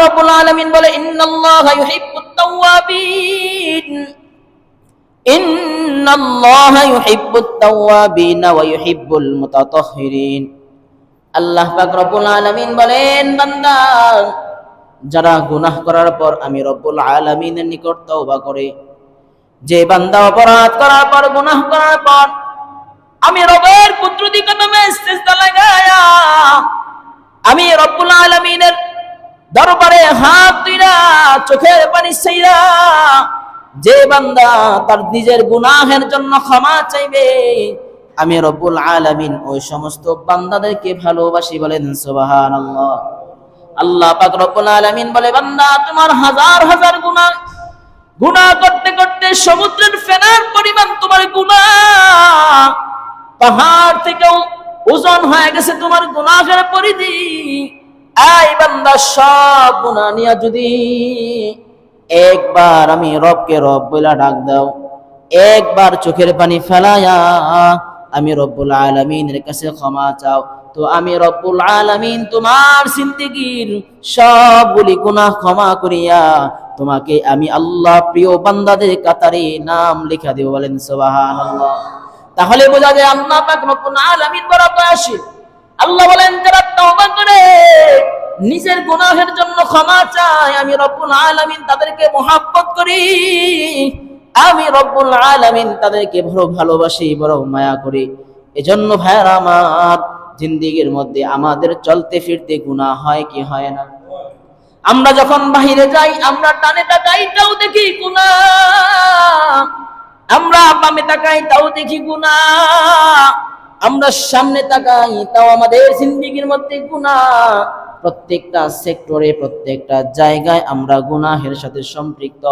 রব্বুল আলামিন বলে ইন্নাল্লাহা ইউহিব্বুত তাওয়াবিন, ইন্নাল্লাহা ইউহিব্বুত তাওয়াবিন ওয়া ইউহিব্বুল মুতাতাহহিরিন। আল্লাহ পাক রব্বুল আলামিন বলেন, বান্দা যারা গুনাহ করার পর আমি রব্বুল আলামিনের নিকট তওবা করে, যে বান্দা অপরাধ করার পর গুনাহ করার পর আমি রবের কুদরতি কদমে সিজদা লাগায়া আমি রব্বুল আলামিনের দরবারে হাত তুইলা চোখের পানি ছাইরা যে বান্দা তার নিজের গুনাহের জন্য ক্ষমা চাইবে, আমি রব্বুল আলামিন ওই সমস্ত বান্দাদেরকে ভালোবাসি। বলেন সুবহানাল্লাহ। আল্লাহ পাক রব্বুল আলামিন বলে, বান্দা তোমার হাজার হাজার গুনাহ করতে করতে সমুদ্রের ফেনার পরিমাণ তোমার গুনাহ, পাহাড় থেকেও ওজন হয়ে গেছে তোমার গুনাহের পরিধি। এই বান্দা সব গুনাহ নিয়ে যদি একবার আমি রবকে রব বইলা ডাক দাও, একবার চোখের পানি ফেলায়া আমি রব্বুল আলামিনের কাছে ক্ষমা চাও, তো আমি রব্বুল আলামিন তোমার জিন্দেগীর সবগুলি গুনাহ ক্ষমা করিয়া তোমাকে আমি আল্লাহ প্রিয় বান্দাদের কাতারে নাম লেখা দেব। বলেন সুবহানাল্লাহ। তাহলে বোঝা যায় আল্লাহ পাক রব্বুল আলামিন বড় দয়াশীল। আল্লাহ বলেন, যারা তওবা করে নিজের গুনাহের জন্য ক্ষমা চায়, আমি রব্বুল আলামিন তাদেরকে মহব্বত করি, আমি রব্বুল আলামিন তাদেরকে বড় ভালোবাসি, বড় মায়া করি। এজন্য ভাইরা আমার, জিন্দেগীর মধ্যে আমাদের চলতে ফিরতে গুনাহ হয় কি হয় না? আমরা যখন বাহিরে যাই, আমরা ডানে তাকাই তাও দেখি গুনাহ, আমরা বামে তাকাই তাও দেখি গুনাহ, আমরা সামনে তাকাই তাও আমাদের জিন্দেগীর মধ্যে গুনাহ। প্রত্যেকটা সেক্টরে, প্রত্যেকটা জায়গায় আমরা গুনাহের সাথে সম্পৃক্ত।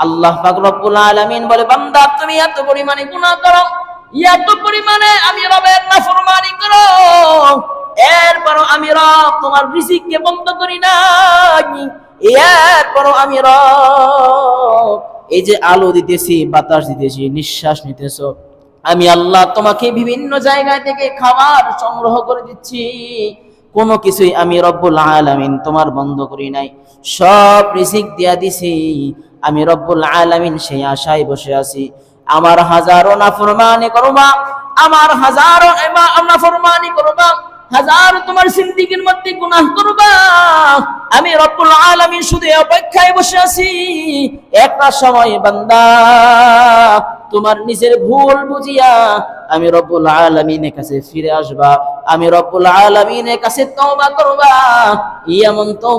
আল্লাহ পাক রব্বুল আলামিন বলে, বান্দা তুমি এত পরিমাণে গুনাহ করো, এত পরিমাণে আমি রবের নাফরমানি করো, এরপরও আমি রব তোমার রিজিককে বন্ধ করি না, এরপরও আমি রব এই যে আলো দিতেছি, বাতাস দিতেছি, নিঃশ্বাস নিতেছো, আমি আল্লাহ তোমাকে বিভিন্ন জায়গা থেকে খাবার সংগ্রহ করে দিচ্ছি, কোনো কিছুই আমি রব্বুল আলামিন তোমার বন্ধ করি নাই, সব রিজিক দিয়া দিছি। আমি রব্বুল আলামিন সেই আশায় বসে আছি। আমার হাজারো নাফরমানি করবা, আমার হাজারো নাফরমানি করবা, হাজারো তোমার জিন্দেগীর মধ্যে গুনাহ করবা, আমি রব্বুল আলামিন শুধু অপেক্ষায় বসে আছি একটা সময় বান্দা তোমার নিজের ভুল বুঝিয়া আমি রব্বুল আলামিনের কাছে ফিরে আসবা, আমি রব্বুল আলামিনের কাছে তওবা করবা। এমন